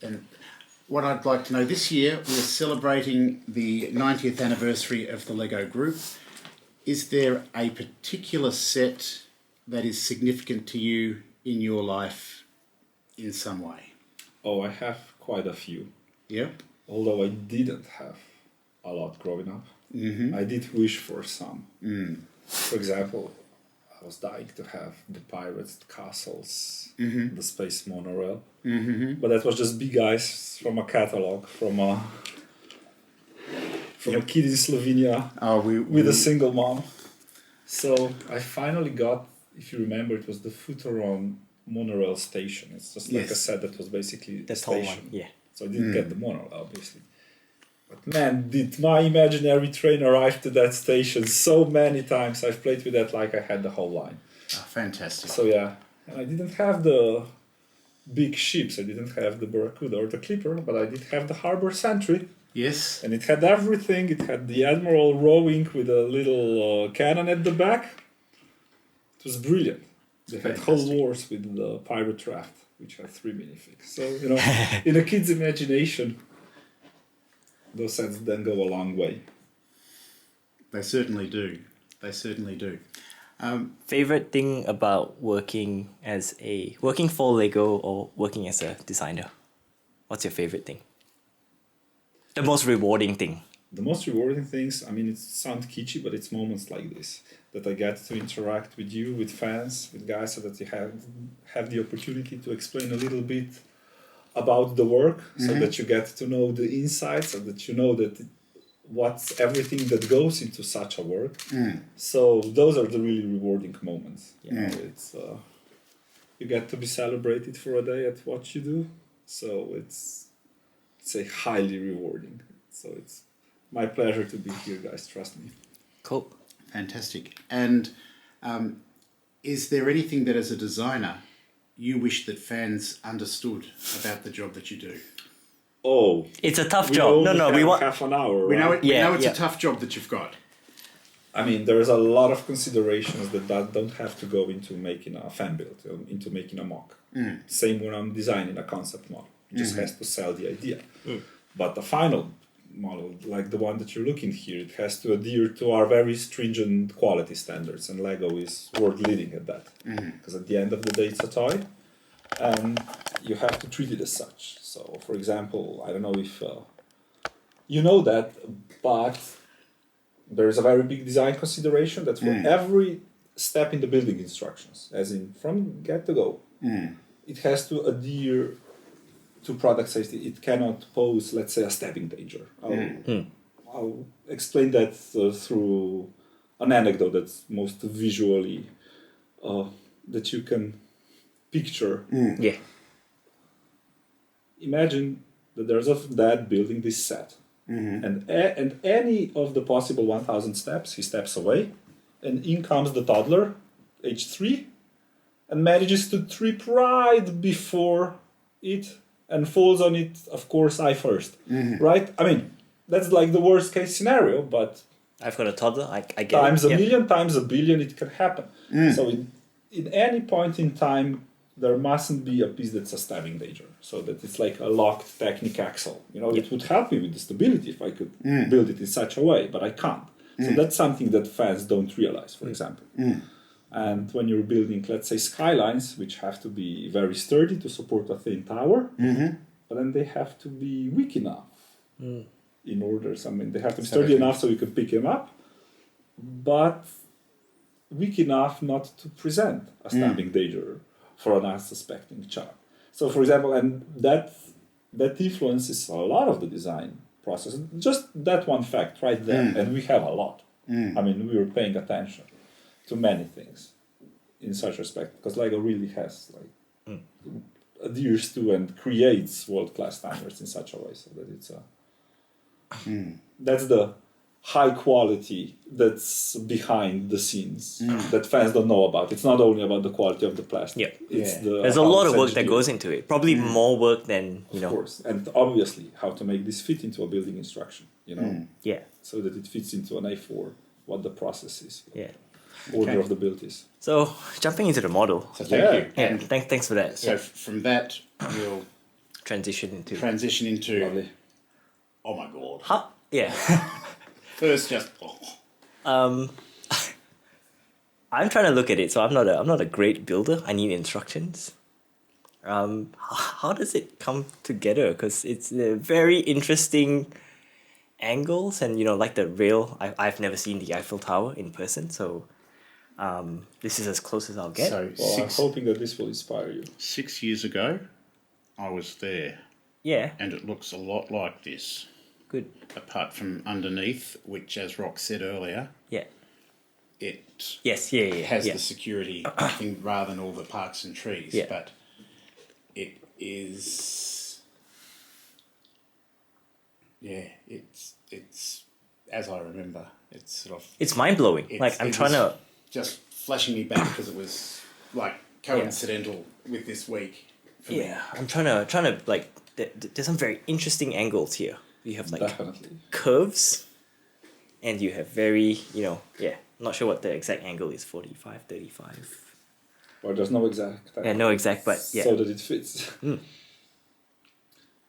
And what I'd like to know, this year we're celebrating the 90th anniversary of the Lego Group. Is there a particular set that is significant to you in your life in some way? Oh, I have quite a few. Yeah? Although I didn't have a lot growing up. Mm-hmm. I did wish for some. For example, I was dying to have the pirates' castles, the space monorail. But that was just big eyes from a catalog, from a kid in Slovenia with a single mom. So I finally got, if you remember, it was the Futuron monorail station. It's just like a set that was basically The a tall station. one, yeah. So I didn't get the monorail, obviously. But man, did my imaginary train arrive to that station so many times. I've played with that like I had the whole line. Oh, fantastic. So yeah, and I didn't have the big ships. I didn't have the Barracuda or the Clipper, but I did have the Harbor Sentry. Yes. And it had everything. It had the Admiral rowing with a little cannon at the back. It was brilliant. They had whole wars with the pirate raft, which had 3 minifigs. So, you know, in a kid's imagination, those sets then go a long way. They certainly do. They certainly do. Favorite thing about working for Lego or working as a designer? What's your favorite thing? The most rewarding thing. The most rewarding things, I mean, it sounds kitschy, but it's moments like this that I get to interact with you, with fans, with guys, so that you have the opportunity to explain a little bit about the work, so that you get to know the insights, so that you know that what's everything that goes into such a work. So those are the really rewarding moments. You know, it's you get to be celebrated for a day at what you do. So it's a highly rewarding. So it's my pleasure to be here, guys. Trust me. Cool. Fantastic. And is there anything that as a designer you wish that fans understood about the job that you do? Oh, it's a tough job. We want half an hour. We know right? we know it's a tough job that you've got. I mean, there's a lot of considerations that don't have to go into making a fan build, into making a mock. Same when I'm designing a concept model. It just has to sell the idea. But the final model, like the one that you're looking here, it has to adhere to our very stringent quality standards, and Lego is world leading at that. Because at the end of the day, it's a toy, and you have to treat it as such. So, for example, I don't know if you know that, but there is a very big design consideration that for every step in the building instructions, as in from get to go, it has to adhere to product safety. It cannot pose, let's say, a stabbing danger. I'll explain that through an anecdote that's most visually that you can picture. Yeah. Imagine that there's a dad building this set, and any of the possible 1,000 steps, he steps away, and in comes the toddler, age 3, and manages to trip right before it and falls on it, of course, eye first. Right? I mean, that's like the worst case scenario, but I've got a toddler, I get times it. a million, times a billion, it can happen. So in any point in time, there mustn't be a piece that's a stabbing danger. So that it's like a locked Technic axle. You know, it would help me with the stability if I could build it in such a way, but I can't. So that's something that fans don't realize, for example. And when you're building, let's say, skylines, which have to be very sturdy to support a thin tower, but then they have to be weak enough in order. I mean, they have to be sturdy enough so you can pick them up, but weak enough not to present a stabbing danger for an unsuspecting child. So, for example, and that influences a lot of the design process. Just that one fact right there, and we have a lot. I mean, we were paying attention to many things in such respect, because Lego really has adheres to and creates world-class standards in such a way, so that it's that's the high quality that's behind the scenes that fans don't know about. It's not only about the quality of the plastic. There's a lot of work that goes into it. Probably more work than, Of course. And obviously, how to make this fit into a building instruction, you know? Yeah. So that it fits into an A4, what the process is. Yeah. Order of the build is. So, jumping into the model. So thank you. Yeah, thanks for that. So from that, we'll transition into? transition into. Lovely. Oh my god! How? Yeah. First, just I'm trying to look at it, so I'm not a great builder. I need instructions. How does it come together? Because it's very interesting angles, and like the rail. I've never seen the Eiffel Tower in person, so this is as close as I'll get. so Well, I'm hoping that this will inspire you. 6 years ago, I was there, Yeah, and it looks a lot like this. good. Apart from underneath, which, as Rok said earlier, Yeah. it Yes. Yeah. Yeah. has yeah. the security thing rather than all the parks and trees. Yeah. But it is, it's as I remember. It's sort of It's mind blowing. Like I'm it trying was to. just flashing me back because it was like coincidental with this week. For me. Yeah, I'm trying to like. There's some very interesting angles here. You have like Definitely. curves, and you have very not sure what the exact angle is. 45, 35. Or there's no exact. Yeah, no exact, but yeah. So that it fits. Mm.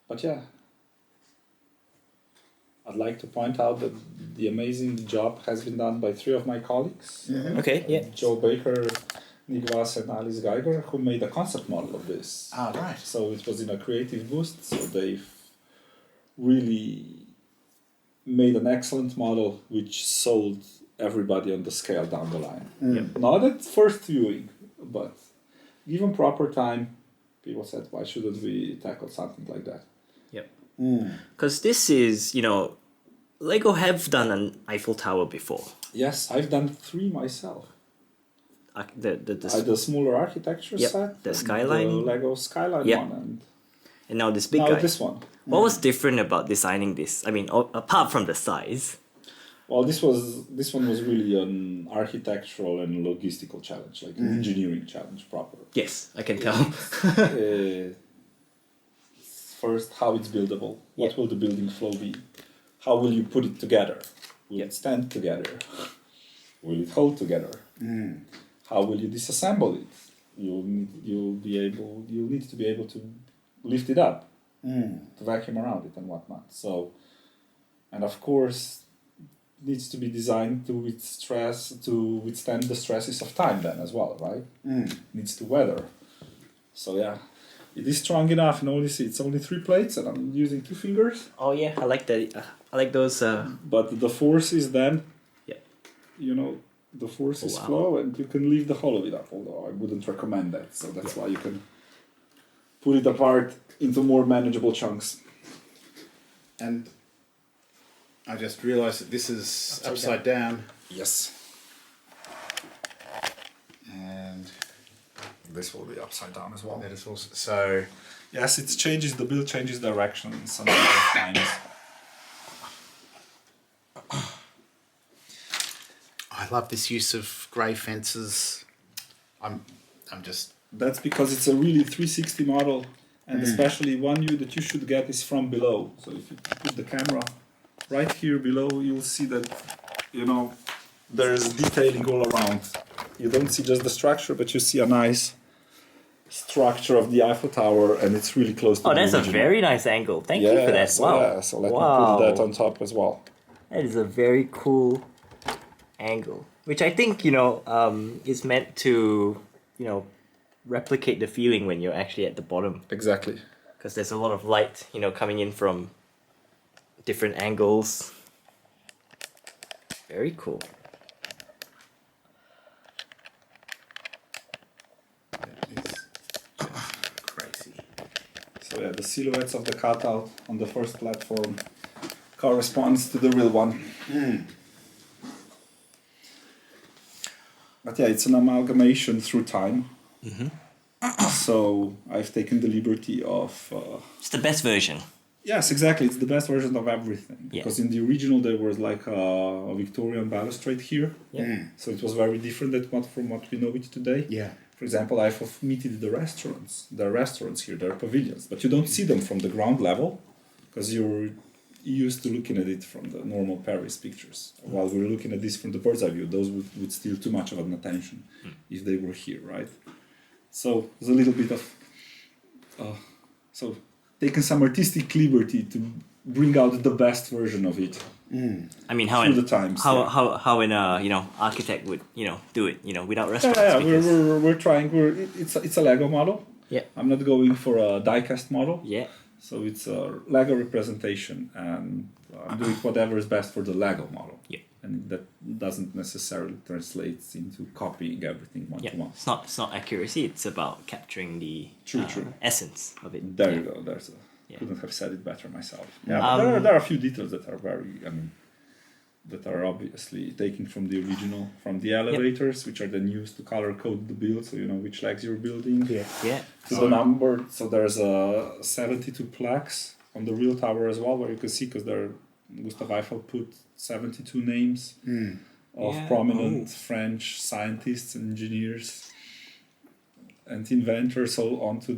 But yeah. I'd like to point out that the amazing job has been done by 3 of my colleagues. Okay. Yeah. Joe Baker, Nick Voss, and Alice Geiger, who made a concept model of this. Ah, right. So it was in a creative boost, so they've really made an excellent model which sold everybody on the scale down the line. Not at first viewing, but given proper time, people said, why shouldn't we tackle something like that? Yep. Because this is Lego have done an Eiffel Tower before. Yes, I've done 3 myself. The smaller architecture Yep, set, the and Skyline. the Lego Skyline Yep. one, and And now this big now guy. this one. What was different about designing this? I mean, apart from the size. Well, this one was really an architectural and logistical challenge, like an engineering challenge proper. Yes, I can tell. First, how it's buildable. What Yeah. will the building flow be? How will you put it together? Will Yeah. it stand together? Will it hold together? How will you disassemble it? You'll need to be able to lift it up, to vacuum around it and whatnot. So, and of course, needs to be designed to withstand the stresses of time then as well, right? Needs to weather. So yeah, it is strong enough. And it's only 3 plates, and I'm using 2 fingers. Oh yeah, I like that. I like those. But the force is then, Yeah. the force is wow. flow, and you can leave the whole of it up. Although I wouldn't recommend that. So that's why you can put it apart into more manageable chunks. And I just realised that this is upside down. Yes. And This will be upside down as well. that is also so. Yes, the build changes direction some number of times. I love this use of grey fences. I'm just That's because it's a really 360 model, and especially one view that you should get is from below. So if you put the camera right here below, you'll see that, there's detailing all around. You don't see just the structure, but you see a nice structure of the Eiffel Tower, and it's really close to Oh, the that's a original. very nice angle. Thank you for that. So, Wow. yeah, so let me put that on top as well. That is a very cool angle, which I think is meant to replicate the feeling when you're actually at the bottom, Exactly. because there's a lot of light coming in from different angles. Very cool. crazy. So yeah, the silhouettes of the cutout on the first platform corresponds to the real one. But yeah, it's an amalgamation through time. So I've taken the liberty of... It's the best version. yes, exactly. It's the best version of everything. Yeah. Because in the original there was like a Victorian balustrade here. Yeah. So it was very different from what we know it today. Yeah. For example, I've omitted the restaurants. There are restaurants here, there are pavilions, but you don't see them from the ground level because you're used to looking at it from the normal Paris pictures. While we're looking at this from the bird's eye view, those would steal too much of an attention if they were here, right? So there's a little bit of... so taken some artistic liberty to bring out the best version of it. I mean, how Through an, the times, how, yeah. how an architect would do it without Yeah, restaurants. yeah, because- we're trying. It's a Lego model. Yeah. I'm not going for a die-cast model. Yeah. So it's a Lego representation, and I'm doing whatever is best for the Lego model. Yeah. And that doesn't necessarily translate into copying everything one Yeah. to one. It's not accuracy. It's about capturing the True, true. essence of it. There Yeah. you go. Yeah. Couldn't have said it better myself. Yeah, but there are a few details that are that are obviously taken from the original, from the elevators, which are then used to color code the build, so you know which legs you're building. Yeah. Yeah. To the number, so there's 72 plaques on the real tower as well, where you can see, because Gustave Eiffel put 72 names of Yeah. prominent French scientists and engineers and inventors all onto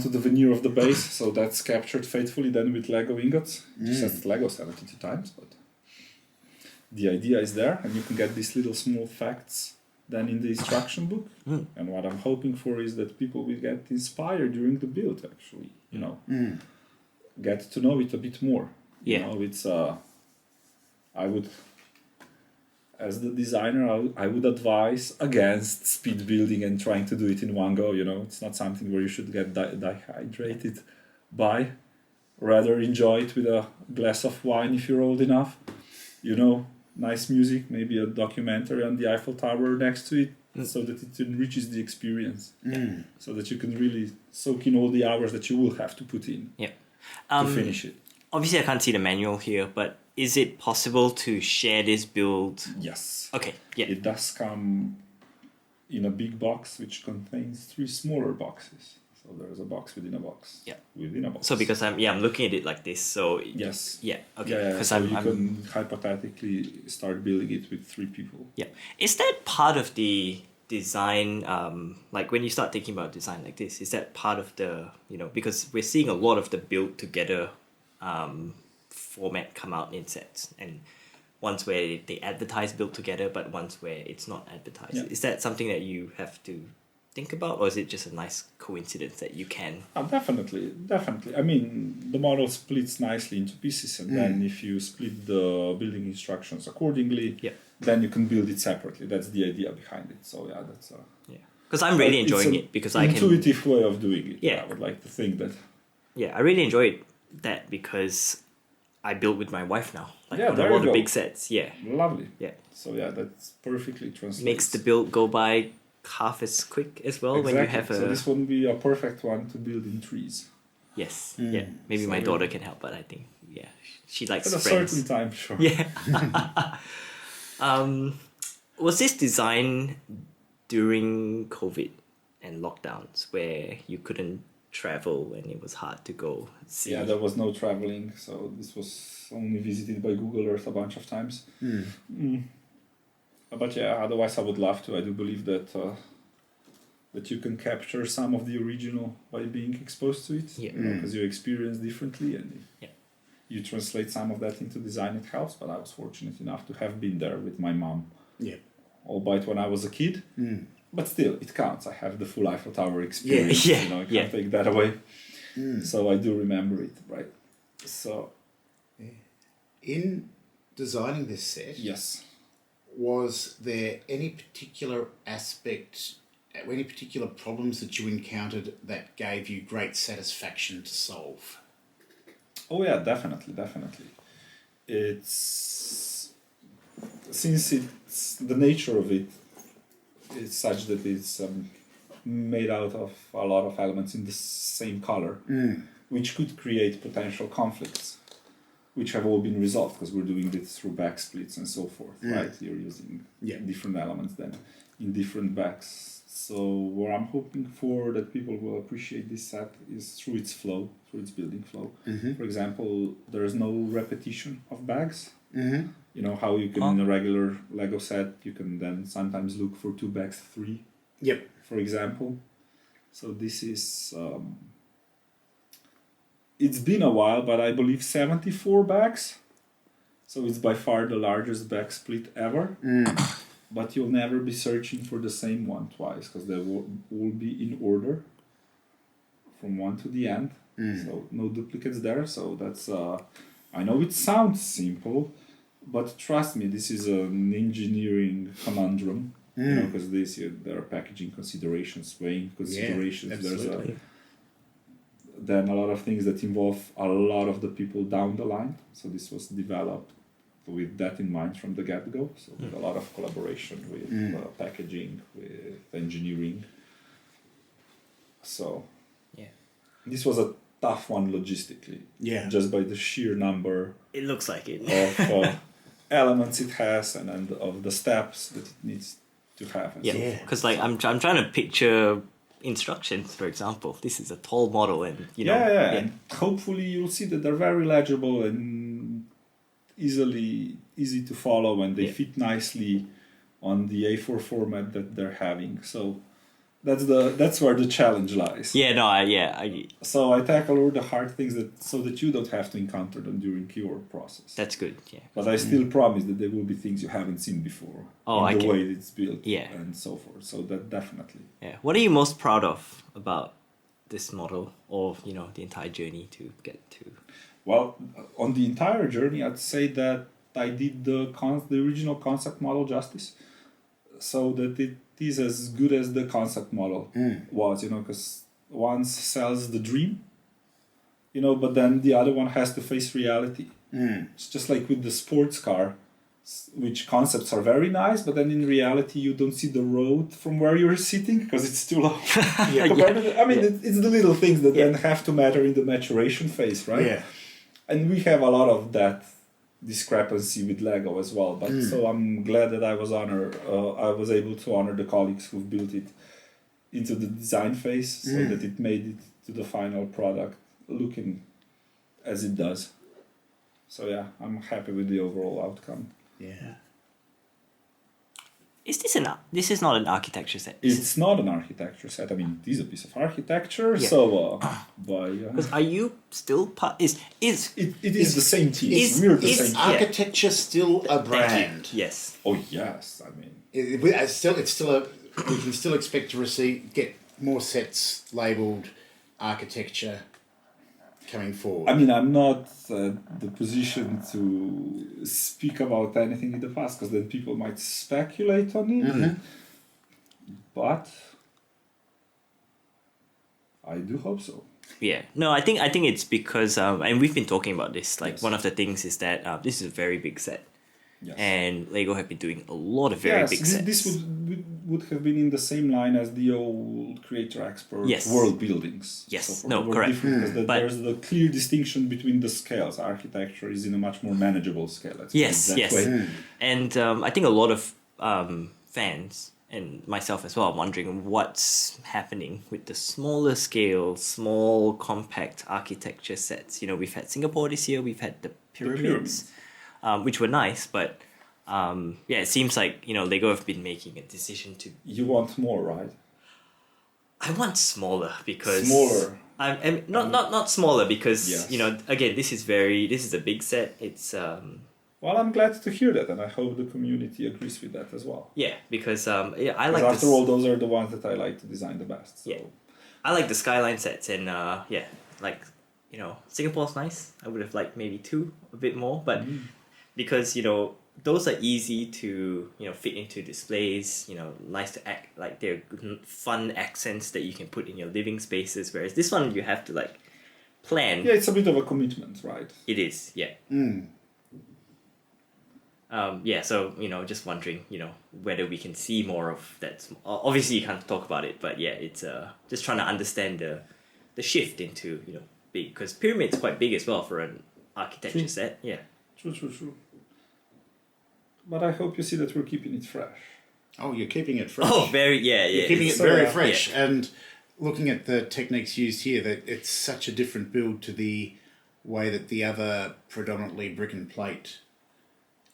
the veneer of the base. So that's captured faithfully then with Lego ingots. It says Lego 72 times, but the idea is there, and you can get these little small facts then in the instruction book. And what I'm hoping for is that people will get inspired during the build, actually, get to know it a bit more. Yeah. It's I would, as the designer, I would advise against speed building and trying to do it in one go. It's not something where you should get dehydrated by. Rather enjoy it with a glass of wine if you're old enough. Nice music, maybe a documentary on the Eiffel Tower next to it, so that it enriches the experience. So that you can really soak in all the hours that you will have to put in Yeah. to finish it. Obviously, I can't see the manual here, but is it possible to share this build? Yes. Okay. Yeah. It does come in a big box which contains 3 smaller boxes. So there's a box within a box. Yeah. Within a box. So because I'm looking at it like this, so Yes. yeah. Okay. Yeah, Because so I'm you can hypothetically start building it with 3 people. yeah. Is that part of the design? Like when you start thinking about design like this, is that part of the because we're seeing a lot of the build together format come out in sets, and ones where they advertise build together, but ones where it's not advertised. Yeah. Is that something that you have to think about, or is it just a nice coincidence that you can? Definitely. I mean, the model splits nicely into pieces, and then if you split the building instructions accordingly, Yeah. then you can build it separately. That's the idea behind it. So yeah, that's Yeah. Because I'm really it's enjoying an it because I can. intuitive way of doing it. Yeah. I would like to think that. Yeah, I really enjoy that because I build with my wife now. Like Yeah, on there all you the go. big sets. Yeah. Lovely. Yeah. So yeah, that's perfectly translates. Makes the build go by half as quick as well when you have a. So this would be a perfect one to build in trees. Yes. Yeah. Maybe So my yeah. daughter can help, but I think she likes At a friends. certain time, sure. Yeah. Was this design during COVID and lockdowns where you couldn't travel and it was hard to go see? Yeah, there was no traveling, so this was only visited by Google Earth a bunch of times. But yeah, otherwise I would love to. I do believe that that you can capture some of the original by being exposed to it. Yeah. Because you experience differently, and Yeah. you translate some of that into design. It helps. But I was fortunate enough to have been there with my mom. Yeah. Albeit when I was a kid. But still, it counts. I have the full Eiffel Tower experience. Yeah, I can't yeah. take that away. So I do remember it, right? So In designing this set, yes. was there any particular aspect, any particular problems that you encountered that gave you great satisfaction to solve? Oh yeah, definitely. It's since it's the nature of it is such that it's made out of a lot of elements in the same color, which could create potential conflicts, which have all been resolved because we're doing this through back splits and so forth, right? You're using different elements then in different backs. So what I'm hoping for that people will appreciate this set is through its flow, through its building flow. For example, there is no repetition of bags. You know how you can in a regular Lego set, you can then sometimes look for 2 bags, 3. Yep. For example. So this is, it's been a while, but I believe 74 bags. So it's by far the largest bag split ever. But you'll never be searching for the same one twice because they will be in order from one to the end. So no duplicates there. So that's I know it sounds simple, but trust me, this is an engineering conundrum. Because there are packaging considerations, weighing considerations. Absolutely. Then a lot of things that involve a lot of the people down the line. So this was developed with that in mind from the get-go. So with a lot of collaboration with packaging, with engineering. So this was a tough one logistically. Yeah. Just by the sheer number It looks like it. of elements it has and of the steps that it needs to have. And so Yeah, forth. because like I'm trying to picture instructions, for example. This is a tall model, and you know. And hopefully you'll see that they're very legible and easy to follow, and they fit nicely on the A4 format that they're having. So that's where the challenge lies. Yeah, no, So I tackle all the hard things so that you don't have to encounter them during your process. that's good. Yeah. But I still promise that there will be things you haven't seen before. Oh, in I the can- way it's built. Yeah. And so forth. So that definitely. Yeah. What are you most proud of about this model, or the entire journey to get to? Well, on the entire journey, I'd say that I did the original concept model justice, so that it is as good as the concept model was, because one sells the dream, but then the other one has to face reality. It's just like with the sports car, which concepts are very nice, but then in reality you don't see the road from where you're sitting because it's too low. It's the little things that then have to matter in the maturation phase, right? Yeah. And we have a lot of that discrepancy with Lego as well. But so I'm glad that I was able to honor the colleagues who've built it into the design phase, so that it made it to the final product looking as it does. So yeah, I'm happy with the overall outcome. Yeah. This is not an architecture set. It's not an architecture set. I mean, it is a piece of architecture. Yeah. So, Because are you still part? It is the same team. is- We're the is same team. Architecture still a Thank you. brand? Yes. Oh yes, I mean. It's still a. We can still expect to get more sets labelled architecture coming forward. I mean, I'm not the position to speak about anything in the past, because then people might speculate on it. But I do hope so. Yeah. No, I think it's because and we've been talking about this. Like Yes. one of the things is that this is a very big set, Yes. and Lego have been doing a lot of very big sets. This would have been in the same line as the old Creator Expert Yes. world buildings. Yes. So No, they were correct. different because But- there's the clear distinction between the scales. Architecture is in a much more manageable scale. Let's put Yes, it that yes. way. And I think a lot of fans and myself as well are wondering what's happening with the smaller scale, small, compact architecture sets. We've had Singapore this year, we've had the pyramids, which were nice, but it seems like, Lego have been making a decision to... You want more, right? I want smaller because... Smaller. I'm not smaller because, Yes. again, this is a big set. It's... Well, I'm glad to hear that, and I hope the community agrees with that as well. Yeah, because I like Because this. after all, those are the ones that I like to design the best. So. Yeah. I like the skyline sets, and Singapore's nice. I would have liked maybe 2 a bit more, but because those are easy to fit into displays. Nice to act, like they're fun accents that you can put in your living spaces. Whereas this one you have to plan. Yeah, it's a bit of a commitment, right? It is, yeah. So just wondering, whether we can see more of that. Obviously, you can't talk about it, but yeah, it's just trying to understand the shift into big, because pyramid's quite big as well for an architecture True. set. Yeah. True. But I hope you see that we're keeping it fresh. Oh, you're keeping it fresh. Oh, very You're keeping it So, very yeah. fresh. Yeah. And looking at the techniques used here, that it's such a different build to the way that the other predominantly brick and plate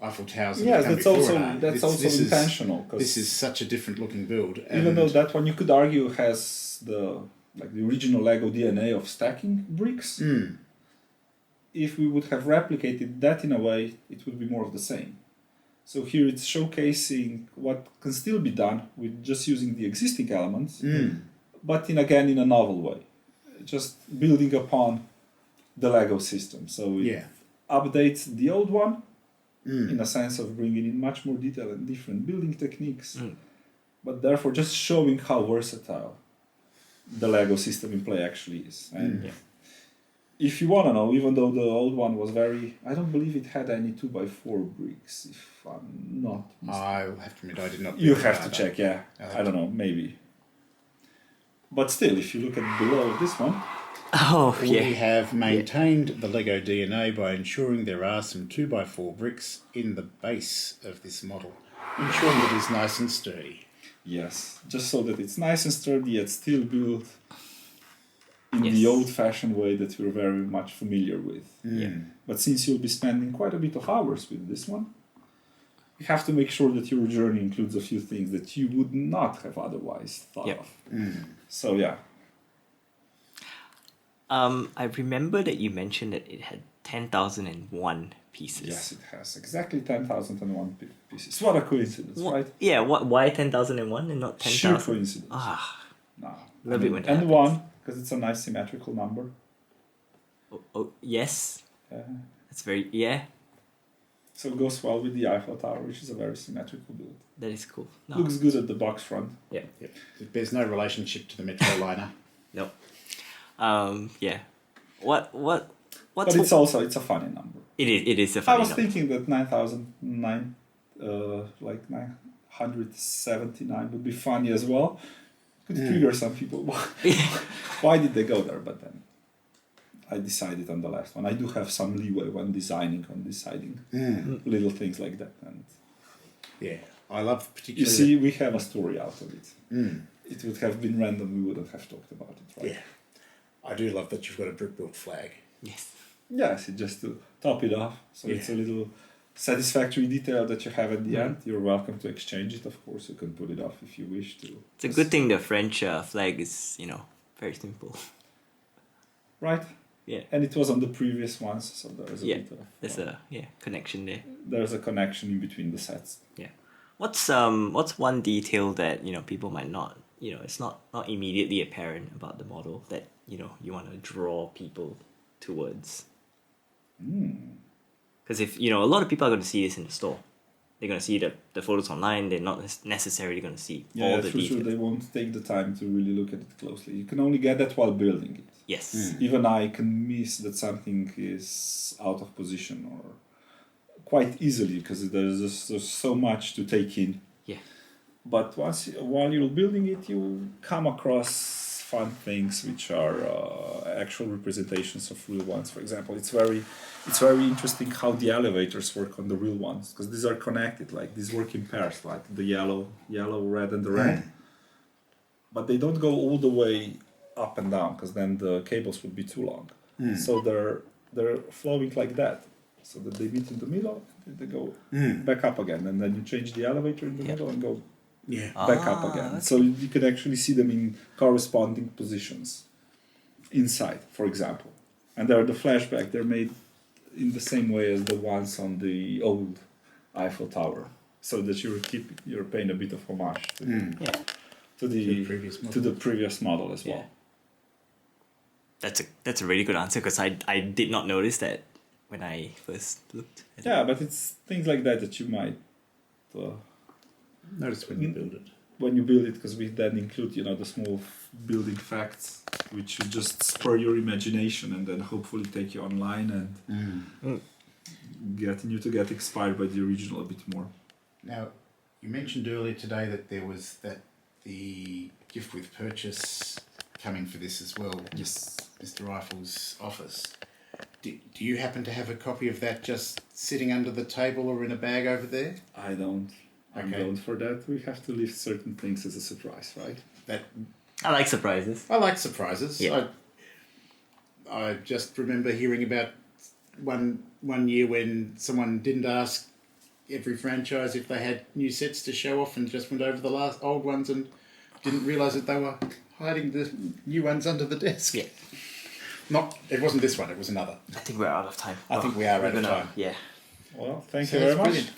Eiffel Towers that Yes, have come that's before also it are. that's This also is- intentional. 'Cause This is such a different looking build. even and- though that one you could argue has the original Lego DNA of stacking bricks, if we would have replicated that in a way, it would be more of the same. So here it's showcasing what can still be done with just using the existing elements, but in a novel way. just building upon the Lego system. So it Yeah. updates the old one in a sense of bringing in much more detail and different building techniques, but therefore just showing how versatile the Lego system in play actually is. And if you want to know, even though the old one was very, I don't believe it had any 2x4 bricks, if I'm not mistaken. I'll have to admit, I did not. You build have to that. check, yeah. I don't know, maybe. But still, if you look at below this one, Oh, We yeah. have maintained the Lego DNA by ensuring there are some 2x4 bricks in the base of this model, ensuring that it is nice and sturdy. yes, just so that it's nice and sturdy yet still built in the Yes. old-fashioned way that we're very much familiar with. But since you'll be spending quite a bit of hours with this one, you have to make sure that your journey includes a few things that you would not have otherwise thought Yep. of. So yeah, I remember that you mentioned that it had 10,001 pieces. yes, it has exactly 10,001 pieces. What a coincidence, right? Yeah, why 10,001 and not Sheer 10,000? coincidence. Ah, No. love it when that And happens. one, because it's a nice symmetrical number. oh, yes. Uh, That's very, yeah, so it goes well with the Eiffel Tower, which is a very symmetrical build. that is cool. No. Looks good at the box front. Yeah. Yep. There's no relationship to the Metroliner. No. Yeah. What's But it's also, it's a funny number. it is a I funny was number. thinking that 979 would be funny as well. Could trigger some people. Why did they go there? But then I decided on the last one. I do have some leeway when deciding little things like that. And Yeah, I love you particularly. see, we have a story out of it. It would have been random. We wouldn't have talked about it, right? Yeah, I do love that you've got a brick built flag. Yes. Yes, just to top it off. So it's a little satisfactory detail that you have at the end. You're welcome to exchange it, of course. You can put it off if you wish to. It's a good thing the French flag is, very simple. Right? Yeah. And it was on the previous ones, so there's a bit of, There's a connection there. there's a connection in between the sets. Yeah. What's one detail that, people might not, it's not immediately apparent about the model that, you want to draw people towards? Because if, a lot of people are going to see this in the store. They're going to see the photos online. They're not necessarily going to see all the for details. sure they won't take the time to really look at it closely. You can only get that while building it. Yes. Even I can miss that something is out of position or quite easily because there's so much to take in. Yeah. But while you're building it, you come across fun things which are actual representations of real ones. For example, it's very interesting how the elevators work on the real ones because these are connected. Like these work in pairs, like the yellow, red, and the red. But they don't go all the way up and down because then the cables would be too long. So they're flowing like that, so that they meet in the middle and they go back up again, and then you change the elevator in the middle and go back up again. So you can actually see them in corresponding positions inside, for example. And they're the flashback. They're made in the same way as the ones on the old Eiffel Tower, so that you're paying a bit of homage to the previous model as well. Yeah. That's a really good answer because I did not notice that when I first looked at it. Yeah, but it's things like that you might Notice when you build it. when you build it, because we then include the small building facts which will just spur your imagination and then hopefully take you online and getting you to get inspired by the original a bit more. Now, you mentioned earlier today that there was the gift with purchase coming for this as well. Yes. Mr. Eiffel's office. Do you happen to have a copy of that just sitting under the table or in a bag over there? I don't. I'm Okay. going for that. We have to leave certain things as a surprise, right? I like surprises. I like surprises. Yeah. I just remember hearing about one year when someone didn't ask every franchise if they had new sets to show off and just went over the last old ones and didn't realise that they were hiding the new ones under the desk. Yeah. It wasn't this one, it was another. I think we're out of time. I think we are out of gonna- time. Yeah. Well, thank So you very that's much. brilliant.